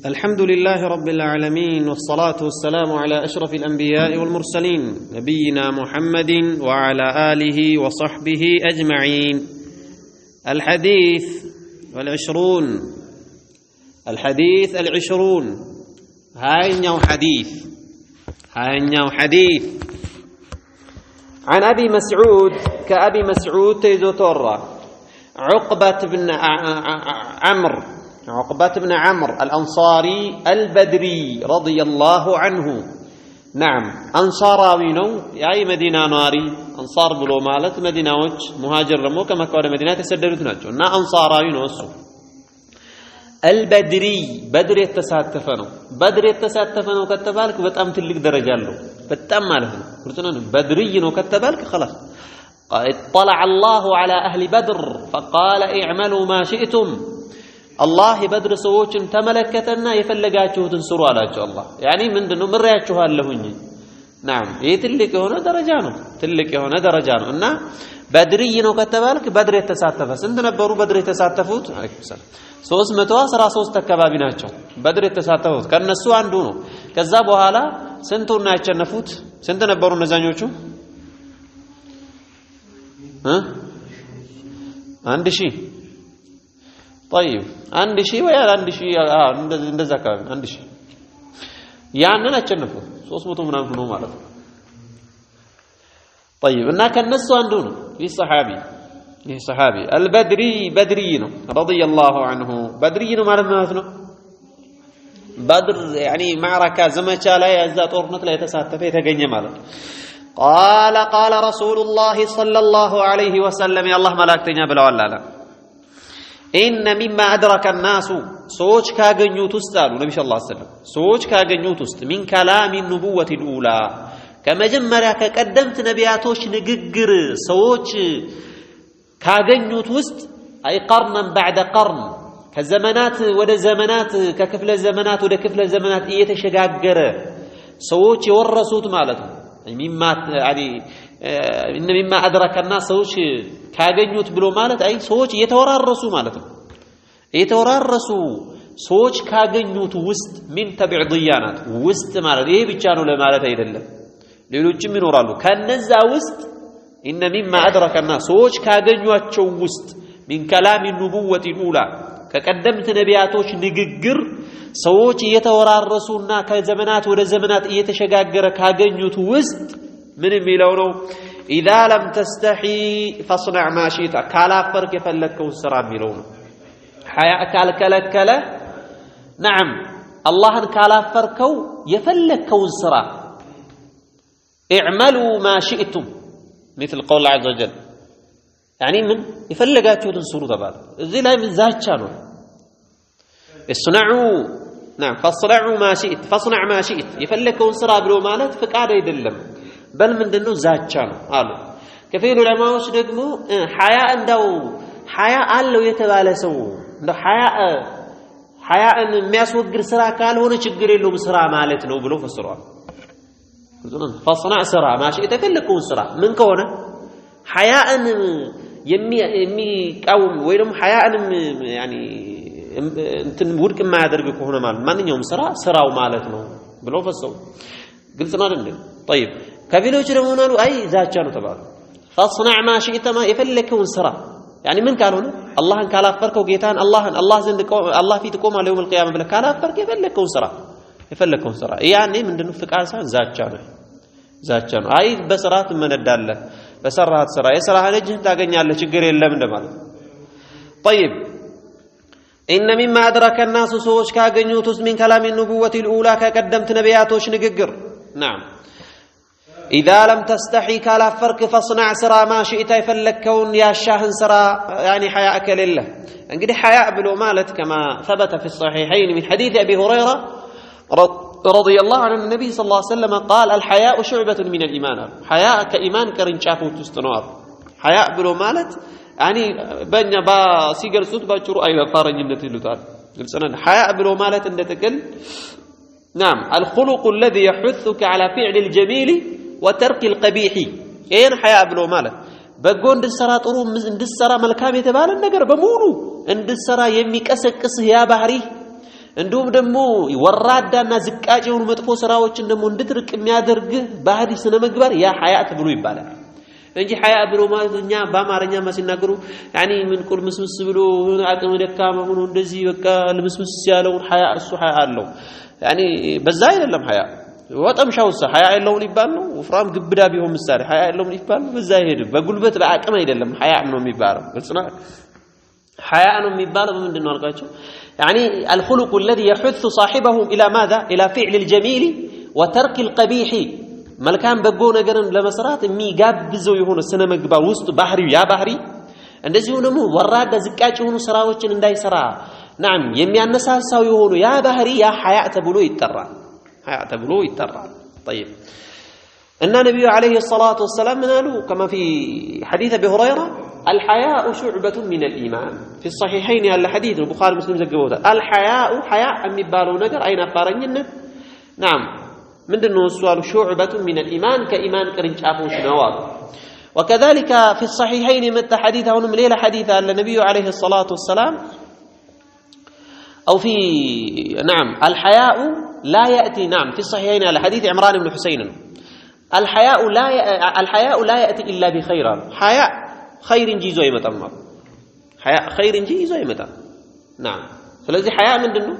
الحمد لله رب العالمين والصلاة والسلام على أشرف الأنبياء والمرسلين نبينا محمد وعلى آله وصحبه أجمعين. الحديث العشرون هاي حديث عن أبي مسعود كأبي مسعود تيزوتورا عقبة بن عمرو الأنصاري البدري رضي الله عنه. نعم أنصاراوي نو ياي مدينة ناري أنصار بلو مالت مدينة وجه مهاجر رمو كما كان مدينة تسددت ناتشو نا أنصاراوي نو البدري بدر يتساتفنو كتبالك بتأم تلك درجة له بتأم ماله بدري نو كتبالك خلاص. اطلع الله على أهل بدر فقال اعملوا ما شئتم. الله بدر سووችን ተመለከተና የፈለጋችሁትን ስሩ አላቸው። አላህ ያኒ ምንድነው ምሪያችኋለሁኝ። نعم ይሄ ትልቅ የሆነ ደረጃ ነው እና በድርይ ነው ከተባልክ በድር የተሳተፈ ስንት ነበሩ በድር የተሳተፉት? አለይኩም ሰላም 313 አካባቢ ናቸው በድር የተሳተፉት ከነሱ አንዱ ነው። ከዛ በኋላ ስንቱን ያቸነፉት? ስንት ነበሩ እነዛኞቹ? 1000 طيب 1000 ወይ 1000 እንደዛ አካባቢ 1000 ያንን አቸነፉ 300 ምናምን ነው ማለት ነው። طيب እና ከነሱ አንዱ ነው ይህ ሰሃቢ البدري ነው رضي الله عنه بدري ነው ማለት ነው። بدر يعني معركة ዘመቻ ላይ እዛ ጦርነት ላይ የተሳተፈ የተገኘ ማለት ነው። قال رسول الله صلى الله عليه وسلم يا الله ملائكتኛ ብለዋል አለ إن مما أدرك الناس سوچ ካገኙት ውስጥ አሉ ነብዩ ሰለላሁ ዐለይሂ ወሰለም ሰዎች ካገኙት ውስጥ من كلام النبوة الأولى ከመጀመሪያ ከቀደምት ነቢያቶች ንግግር ሰዎች ካገኙት ውስጥ أي قرنا بعد قرن ከዘመናት ወደ ዘመናት ከክፍለ ዘመናት ወደ ክፍለ ዘመናት እየተሸጋገረ ሰዎች የወረሱት ማለት ነው። إن مما أدرك الناس ሰዎች ካገኙት ብሎ ማለት አይ ሰዎች እየተወራረሱ ማለት ነው። እየተወራረሱ ሰዎች ካገኙት ውስጥ من تبع ضيانات ውስጥ ማለት ይሄ ብቻ ነው ለማለት አይደለም ሌሎችም ይኖራሉ ከነዛ ውስጥ إن مما أدرك الناس ሰዎች ካገኙአቸው ውስጥ من كلام النبوة الأولى ከቀደምት ነቢያቶች ንግግር ሰዎች እየተወራረሱና ከዘመናት ወደ ዘመናት እየተሸጋገረ ካገኙት ውስጥ ምን የሚለው ነው? إذا لم تستحي فاصنع ما شئت ካላፈርክ የፈለከውን ስራ የሚለው ነው። ሐያ ካልከለከለ نعم አላህን ካላፈርከው የፈለከውን ስራ اعملوا ما شئتم مثل قول الله عز وجل يعني من يفلقاتوا سورة تبارك زي لا من ذاتش ነው اصنعوا نعم فاصنع ما شئت يفلكون ስራ ብሎ ማለት ፍቃድ አይደለም በል ምንድነው ዛቻ ነው አሉ። ከፊሉ ዑለማዎች ደግሞ ሐያ አለው የተባለ ሰው እንደው ሐያን የሚያስወግድ ስራ ካልሆነ ችግር የለውም ስራ ማለት ነው ብሎ ፈስረዋል። فاصنع ስራ ማሽ የተፈለከውን ስራ ምን ከሆነ ሐያን የሚቃወም ወይ ደግሞ ሐያንም يعني እንትን ውድቅ የማያደርግ ከሆነ ማለት ማንኛውም ስራው ማለት ነው ብሎ ፈሰው ግልጽ ነው አይደል? طيب ከፊሎች ደግሞ ነው አይ ዛቻ ነው ተባሉ። فاصنع ما شئت ما የፈለከውን ስራ يعني ምን ካልሆነ አላህን ካላፈርከው ጌታን አላህ ዘንድ አላህ ፊት ቆማለሁ የውመል ቂያማ ብለህ ካላፈርክ የፈለከውን ስራ ያኔ ምንድነው ፍቃድ ሳይሆን ዛቻ ነው። አይ በስርዓት መነዳለህ በሰራሃት ስራ የስራህን እጅህን ታገኛለህ ችግር የለም እንደማለት። طيب إن مما أدرك الناس ሰዎች ካገኙት ውስጥ من كلام النبوة الأولى ከቀደምት ነቢያቶች ንግግር نعم إذا لم تستحي ካላፈርክ فاصنع ስራ ما شئت የፈለከውን ያሻህን ስራ يعني حياءك لله እንግዲህ حياء ብሎ ማለት كما ثبت في الصحيحين من حديث أبي هريرة رضي الله عنه النبي صلى الله عليه وسلم قال الحياء شعبة من الإيمان حياء كإيمان كرنشافوت استنوار حياء بلو مالت يعني بني با سيجر صوت باچرو اي فارنجነት ይሉታል ግልጽነን حياء بلو مالت እንደተቀል نعم الخلق الذي يحثك على فعل الجميل وترك القبيح ይሄን حياء بلو مالت በጎ እንድሰራ ጥሩ እንድሰራ መልካም የተባለ ነገር በሙሉ እንድሰራ የሚቀሰቅስህ ያ ባህሪ እንዲሁም ደግሞ ወራዳና ዝቃጭ የሆኑ መጥፎ ስራዎችን ደግሞ እንድትርቅ የሚያደርግ ባህሪ ስነ ምግባር ያ ሐያ ተብሎ ይባላል እንጂ ሐያ ብሎ ማለት እኛ በአማርኛ ማሲናገሩ ያኒ ምን ቁል ምስምስ ብሎ አቅም ደካማ ሆኖ እንደዚህ በቃ ልምስምስ ያለው ሐያ እሱ ሐያ አለው ያኒ በዛ አይደለም ሐያ ወጠምሻውስ ሐያ ያለውን ይባል ነው ወፍራም ግብዳ ቢሆን ምሳሌ ሐያ ያለውን ይባል በዛ ይሄድ በጉልበት በአቅም አይደለም ሐያ ነው የሚባለው ግልጽ ነው ሐያ ነው የሚባለው ምንድነው አልቃቸው يعني الخلق الذي يحث صاحبه الى ماذا الى فعل الجميل وترك القبيح መልካም በጎ ነገርን ለመስራት የሚጋብዘው የሆነ ስነ ምግባር ውስጥ ባህሪው ያ ባህሪ እንደዚሁ ደግሞ ወራዳ ዝቃጭ የሆኑ ስራዎችን እንዳይሰራ نعم የሚያነሳሳው የሆነ ያ ባህሪ ያ ሐያ ተብሎ ይጠራል ሐያ ተብሎ ይጠራል طيب ان النبي عليه الصلاه والسلام قالوا كما في حديث ابي هريره الحياء شعبة من الإيمان في الصحيحين على حديث البخاري ومسلم زجبوه الحياء حياء የሚባለው ነገር አይናፋረኝነት نعم ምንድነው السؤال شعبة من الإيمان كإيمان ቅርንጫፎች ነው አሉ وكذلك في الصحيحين مت حديثهم ليله حديث عن النبي عليه الصلاة والسلام أو في نعم الحياء لا يأتي نعم في الصحيحين على حديث عمران بن حسين الحياء لا يأتي إلا بخير حياء خير جيزو يمتام حياء خير جيزو يمتام نعم ስለዚህ حياء ምንድነው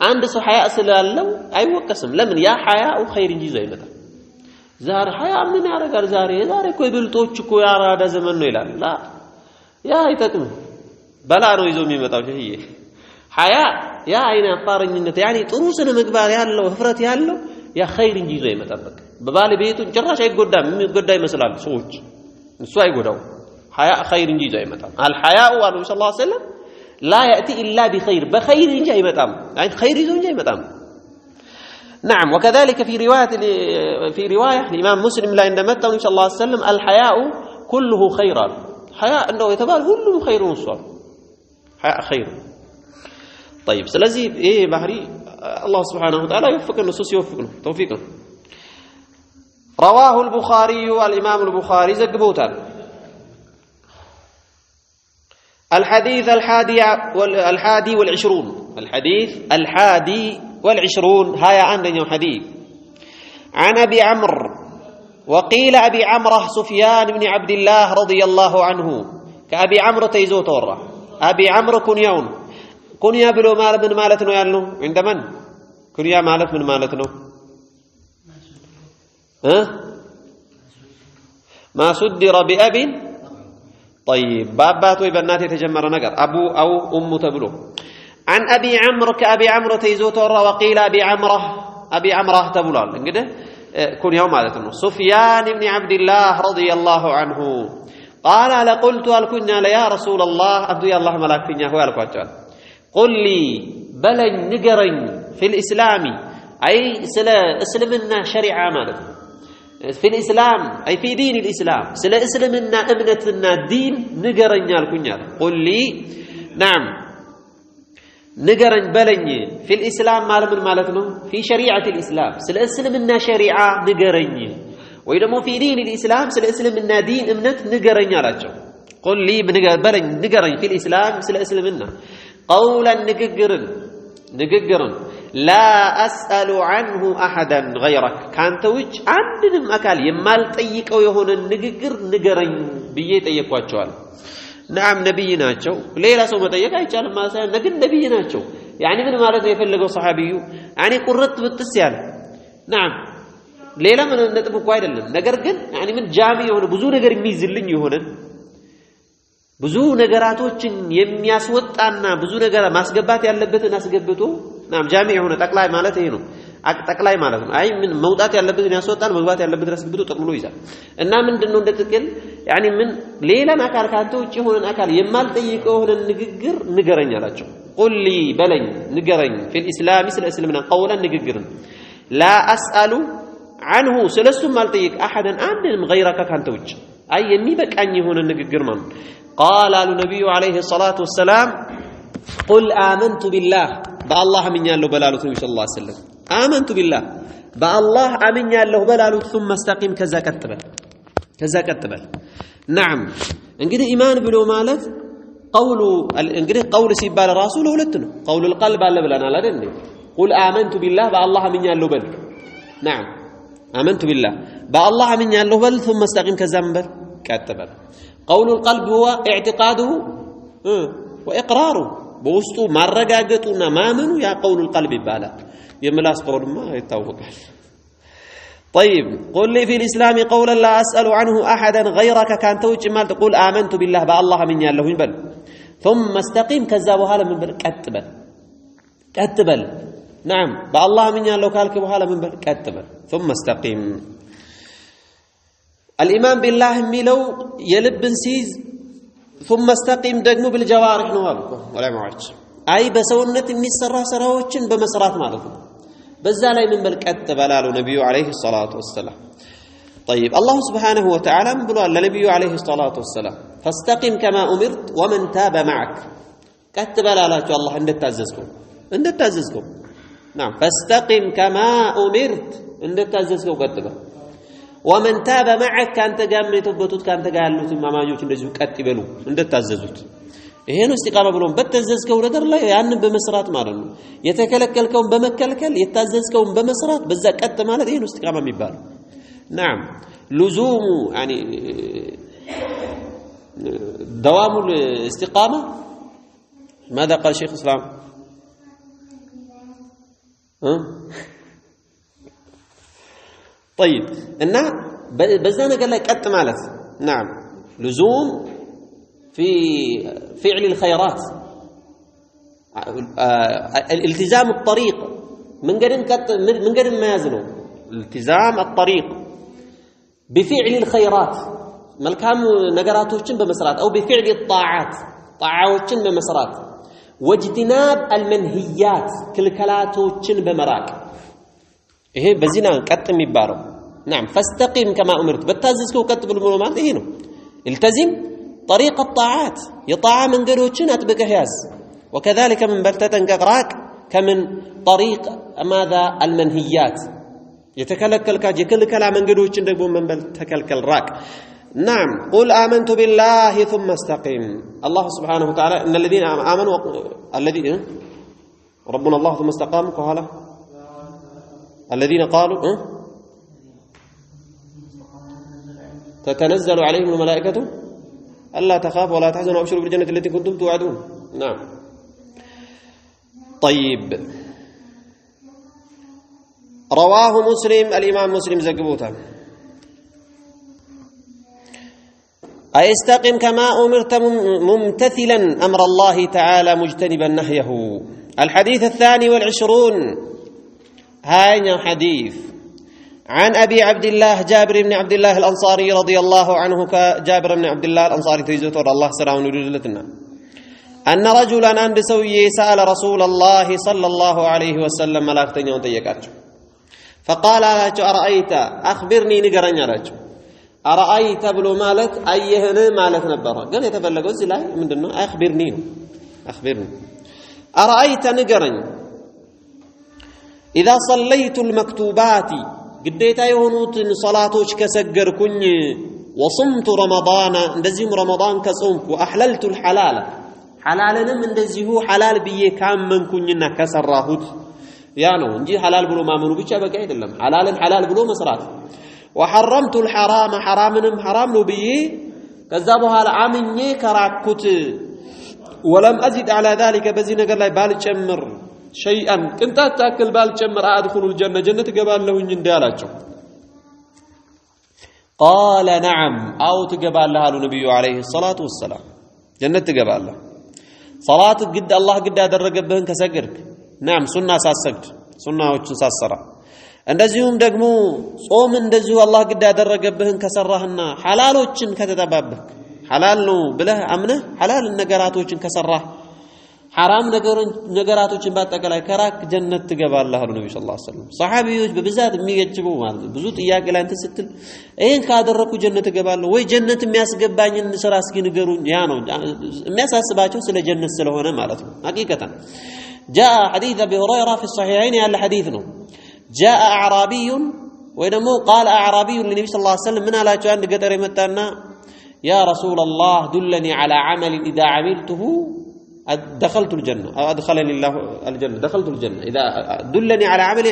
አንድ ሰው حياء ስላለው አይወቀስም ለምን ያ حياء خير جيزو يمتام ዛሬ حياء ምን ያደርጋል ዛሬ እኮ ብልጦች እኮ ያራዳ ዘመን ነው ይላል ላ ያ አይተቅም በላ ነው ይዞ የሚመጣው ሸህዬ حياء ያ አይና አፋረኝነት يعني ጥሩ ስነ ምግባር ያለው ህፍረት ያለው ያ خير جيزو ይመጣል በባለቤቱ ጭራሽ አይጎዳም የሚጎዳ ይመስላል ሰዎች እሱ አይጎዳው حياء خير እንጂ ይዞ አይመጣም الحياء والنبي صلى الله عليه وسلم لا يأتي إلا بخير بخير እንጂ አይመጣም يعني خير ይዞ እንጂ አይመጣም نعم وكذلك في رواية الإمام مسلم لا عندما مت النبي صلى الله عليه وسلم الحياء كله خيرا حياء انه يتبال كله خير وصال حياء خير طيب ስለዚህ ይሄ ባህሪ الله سبحانه وتعالى يوفق النصوص يوفقنا توفيقا رواه البخاري والإمام البخاري زجبوتان الحديث الحادي والعشرون الحديث الحادي والعشرون هاي عندنا حديث عن أبي عمرو وقيل أبي عمرو سفيان بن عبد الله رضي الله عنه كأبي عمرو تيزو تورا أبي عمرو كنيا بلو مالت من مالتنا يالنو عند من كنيا مالت من مالتنا ما صدر بأب طيب بابات وبنات يتجمر نقر أبو أو أم تبلو عن أبي عمرو كأبي عمرو تيزو تورا وقيل أبي عمرو تبلو كده كن يوم مالتنا سفيان بن عبد الله رضي الله عنه قال لقلت الكنيا يا رسول الله أبدو يا الله ملاك فينيا هو الكواتشان قل لي بلن نقرن في الإسلام أي اسلمنا شريعة مالتنا في الإسلام أي في دين الإسلام سلا إسلامنا أمنتنا دين نقرن الكنيا قل لي نعم نقرن بلني في الإسلام مالتنا في شريعة الإسلام سلا إسلامنا شريعة نقرن وإذا مو في دين الإسلام سلا إسلامنا دين أمنت نقرن رجو قل لي بلن نقرن في الإسلام سلا إسلامنا قولا نقرن لا أسأل عنه أحدا غيرك كانت وجه عندنا مكال يمال تأيك أو يهون نقرن بيت أيكوات شوال نعم نبينا شو ليلة سوما تأيك أي شال ما سأل نقل نبينا شو يعني من مالت يفلقوا صحابيو يعني قررت بالتسيال نعم ليلة من نتبه كويد لنا نقرقن يعني من جامي يهون بزو نقر ميزلين يهون ብዙ ነገራቶችን የሚያስወጣና ብዙ ነገር ማስገባት ያለበትን አስገብቶ ናም ጃሚ የሆነ ጠቅላይ ማለት ይሄ ነው ጠቅላይ ማለት ነው አይ ምን መውጣት ያለበትን ያስወጣል መግባት ያለበትን አስገብቶ ጠቅልሎ ይዛል እና ምንድነው እንደጥቅል يعني ምን ሌላን አካል ካንተ ውጪ የሆነን አካል የማልጠይቀው የሆነ ንግግር ንገረኝ አላቸው قل لي በለኝ ንገረኝ في الاسلام ስለ እስልምና قولا ንግግር لا اسال عنه ስለሱ ማልጠይቅ احدا አንድም غيرك ካንተ ውጪ አይ የሚበቃኝ የሆነ ንግግር ማለት قال النبي عليه الصلاة والسلام قل آمنت بالله بالله من يالله بلالو صلى الله عليه وسلم آمنت بالله بالله من يالله بلالو ثم استقيم كذا كتبل نعم انقد إيمان بلو مالت قول እንግዲህ قول ሲባል ራሱ ለሁለት ነው قول القلب አለ ብለናል አይደል قل آمنت بالله بالله አምኛለሁ በል نعم آمنت بالله بالله አምኛለሁ በል ثم استقم ከዛም በል ቀጥ በል قول القلب هو اعتقاده واقراره በውስጡ ማረጋገጡና ማመኑ ያ قول القلب ይባላል የምላስ ቀውልማ ይታወቃል طيب قل لي في الإسلام قولا لا أسأل عنه أحدا غيرك كان توجه مال تقول آمنت بالله بالله من يالله بل ثم استقيم كذابها من بل كتبل نعم بالله من يالله كالك بها من بل كتبل ثم استقيم الإيمان بالله ميلو يلب سيز ثم استقيم دقمو بالجوارح نوالكم ولا معج أي بسونة ميسرة سراوچن بمسرات مالكم بزا لا من بل كتبل نبي عليه الصلاة والسلام طيب الله سبحانه وتعالى بلوا لنبي عليه الصلاة والسلام فاستقم كما أمرت ومن تاب معك كتبل على الله عند تعززكم نعم فاستقم كما أمرت عند تعززكم كتبل ومن تاب معك كان تجامل تبتوت كان تجعلوا ثم ما يوجد نزول كتبلوا عند تعززوت ይሄን استقامه ብሎም በተዘዝከው ነገር ላይ ያንን በመስራት ማለት ነው የተከለከልከውን በመከልከል የታዘዝከውን በመስራት በዛ ቀጥ ማለት ይሄን استقامه የሚባለው نعم لزوم يعني دوام الاستقامه ماذا قال شيخ الاسلام طيب ان በዛ ነገር ላይ ቀጥ ማለት نعم لزوم في فعل الخيرات الالتزام الطريق من قدر ما يزنوا التزام الطريق بفعل الخيرات ملكام نجراتوچن بمسرات او بفعل الطاعات طاعاوچن بمسرات واجتناب المنهيات كلكلاتوچن بمراق ይሄ በዚህና ቀጥ የሚባለው نعم فاستقم كما امرت بتازዝከው ቀጥ ብሎ ማለት ይሄ ነው التزم طريق الطاعات يطاع من قدوچن اطبقه ياز وكذلك من بلتتنقق راك كمن طريق ماذا المنهيات يتكلكل كاج يكلكلا من قدوچن دغمو من بلتكلكل راك نعم قل آمنت بالله ثم استقم الله سبحانه وتعالى ان الذين آمنوا الذين ربنا الله ثم استقاموا قال الذين قالوا تتنزل عليهم الملائكة ألا تخافوا ولا تحزنوا وابشروا بالجنة التي كنتم توعدون نعم طيب رواه مسلم الإمام مسلم زقبوته أيستقم كما أمرت ممتثلا أمر الله تعالى مجتنبا نهيه الحديث 22 هاي حديث عن أبي عبد الله جابر بن عبد الله الأنصاري رضي الله عنه كجابر بن عبد الله الأنصاري تيزوتور الله سلام ولدلتنا أن رجلا عند سوي سأل رسول الله صلى الله عليه وسلم ملاكتين يوم تيكاتش فقال أرأيت أخبرني نقرن يراج أرأيت بلو مالت أيهن مالت نبرا قال يتبلغ الزلاء من دونه أخبرني أرأيت نقرن إذا صليت المكتوبات قديتا يهونوتن صلاتوش كسجركن وصمت رمضان اندزيهم رمضان كصومك وأحللت الحلال حلالنا من اندزيه حلال بيه كام من كننا كسراهوت يعني نجي حلال بلو ما منو بيتشا بك عيدلم حلال بلو مسرات وحرمت الحرام حرام لو بيه كذابها العامني كراكوت ولم أزد على ذلك بزينا قال لي بالجمر شيئا كنت تاكل بالجمر ادخل الجنه جنه قبال له اندالاچو قال نعم او تقبال له النبي عليه الصلاه والسلام جنه قبال له صلاه قد الله قد ያደረገብህን ከሰገድክ نعم سنة ሳሰግድ ሱናዎችን ሳሰራ እንደዚሁም ደግሞ ጾም እንደዚሁ አላህ قد ያደረገብህን ከሰራህና ሐላሎችን ከተጠባበክ ሐላል ነው ብለህ አምነህ ሐላል ነገራቶችን ከሰራህ حرام ነገራቶችን ባጠቃላይ ከራክ ጀነት ትገባለህ አሉ ነብዩ ሰለላሁ ዐለይሂ ወሰለም ሰሃቢዎች በብዛት የሚገጭቡ ማለት ብዙ ጥያቄ ላይ እንትን ስትል ይሄን ካደረኩ ጀነት እገባለሁ ወይ ጀነት የሚያስገባኝን ስራ እስኪ ንገሩኝ ያ ነው የሚያሳስባቸው ስለ ጀነት ስለሆነ ማለት ነው ሐቂቀታን جاء حديث ابي هريره في الصحيحين ያለ ሐዲስ ነው جاء اعرابي ወይ ደግሞ قال اعرابي للنبي صلى الله عليه وسلم ምን አላቸው አንድ ገጠር የመጣና يا رسول الله دلني على عمل إذا عملته دخلت الجنة أو أدخلني الله الجنة دخلت الجنة إذا دلني على عمل